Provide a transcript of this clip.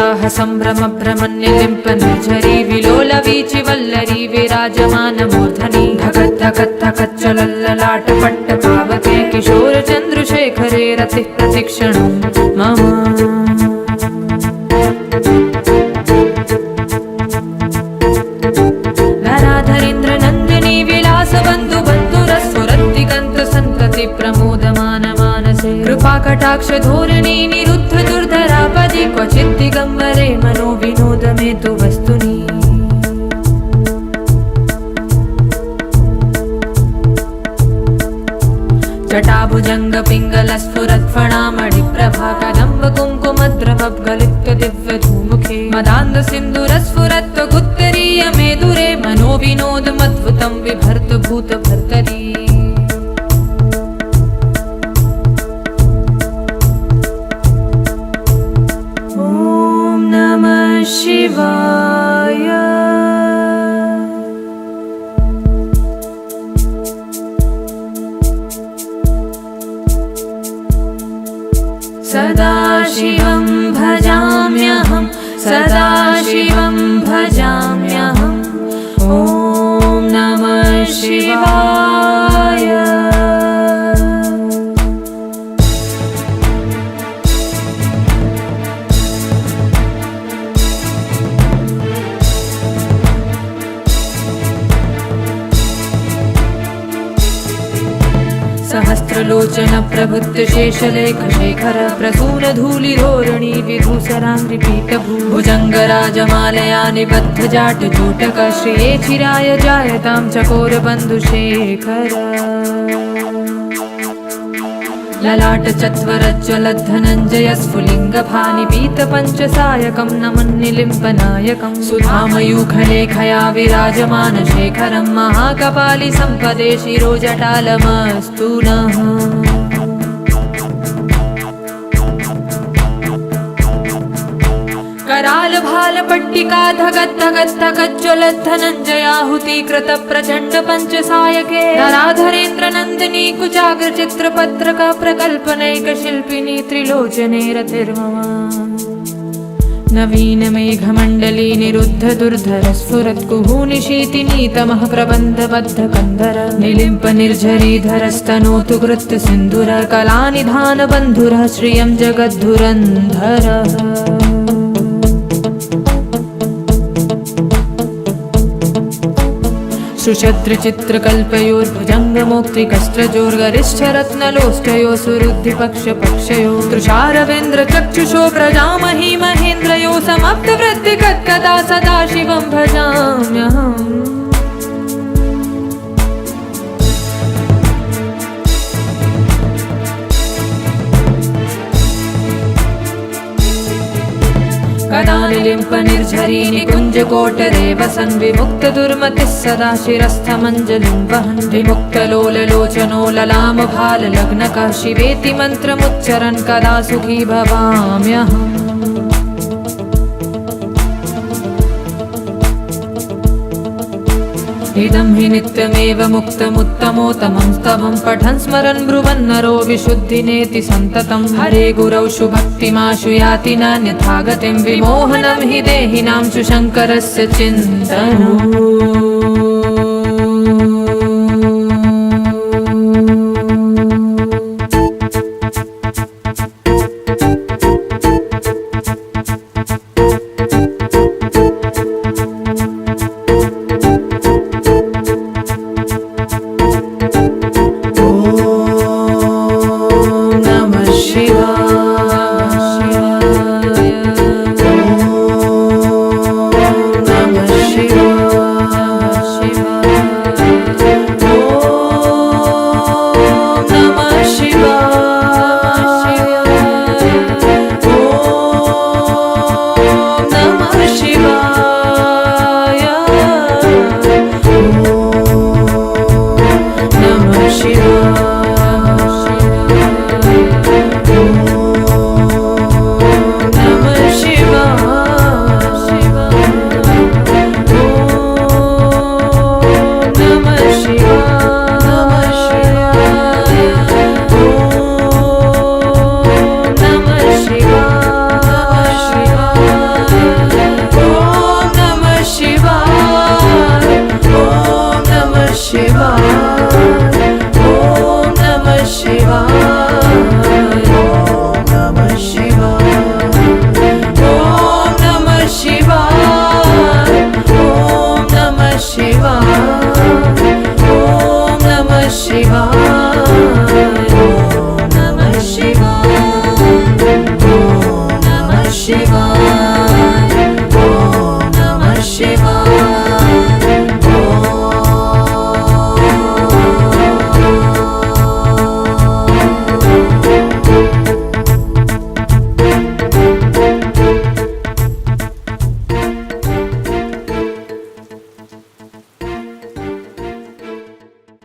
विवाह संभ्रम भ्रमन्यलिम्प निर्झरी विलोल वीचि वल्लरी विराजमान मूर्धनि धगत् धगत् धगत् चलल्ललाट पट्ट पावके किशोर चन्द्रशेखरे रतिः प्रतिक्षणं मम धराधरेन्द्र नन्दिनी विलास बन्धु बन्धुरस्फुरद्दिगन्त सन्तति प्रमोदमान मानसे कृपा कटाक्ष धोरणी निरुद्ध दुर्धरापदि क्वचित् दिगम्बरे मनो विनोद मे तु वस्तुनि जटाभुजंग पिंगल स्फुरत् फणामणि प्रभा कदम्ब कुङ्कुमद्रवगलिप्त दिव्य धूमुखे मदान्ध सिन्दूर स्फुरत् गुत्तरीय मेदुरे मनो विनोद मद्भुतं विभर्त भूत भर्तरी ॐ नमः शिवाय। सदाशिवं भजाम्यहं सदाशिवं भजाम्यहं ॐ नमः शिवाय। सहस्रलोचन प्रभुत्त शेषलेख शेखर प्रसून धूलि धोरणी विधूसराङ्घ्रिपीठ भुजङ्गराजमालया निबद्ध जाट जूटक श्रिये चिराय जायतां चकोर बन्धुशेखर ललाट चत्वरज्ज्वलद्धनञ्जय स्फुलिङ्गफानि पीत पञ्चसायकं नमन्निलिम्पनायकं सुधामयूखलेखया विराजमान शेखरं महाकपालि सम्पदे शिरोजटालमस्तु नः। कराल भाल पट्टिका धगत् धगत् धगत् ज्वलत् धनञ्जयाहुति कृत प्रचण्ड पञ्चसायके धराधरेन्द्र नन्दिनी कुचाग्र चित्रपत्रक प्रकल्पनैक शिल्पिनी त्रिलोचने रतिर्मम नवीन मेघमण्डली निरुद्ध दुर्धर स्फुरत् कुहूनिशीतिनी तमः प्रबन्धबद्ध कन्धर निलिम्प निर्झरीधरस्तनोतु कृत्त सिन्धुर कलानिधान बन्धुरः श्रियं जगद्धुरन्धरः सुषद्रचित्रकल्पयोर्भुजङ्गमोक्तिकस्त्रजोर्गरिष्ठरत्नलोष्टयो सुरुद्धिपक्षपक्षयो तृषारवेन्द्र चक्षुषो प्रजामही महेन्द्रयो समप्तवृत्तिकत्कदा सदाशिवं भजाम्यहम् कदा निलिम्प निर्झरी निकुञ्जकोटरे वसन् विमुक्त दुर्मतिः सदा शिरस्थमञ्जलिं वहन् विमुक्तलोललोचनो ललाम भाल लग्नकः शिवेति मन्त्रमुच्चरन् कदा सुखी भवाम्यहम् इदं हि नित्यमेव मुक्तमुत्तमोत्तमं स्तवं पठन् स्मरन् ब्रुवन् नरो विशुद्धिनेति सन्ततं हरे गुरौ शुभक्तिमाशु याति नान्यथा गतिं विमोहनं हि देहिनां शुशङ्करस्य चिन्तनम् ॐ नमः शिवाय ॐ नमः शिवाय ॐ नमः शिवाय।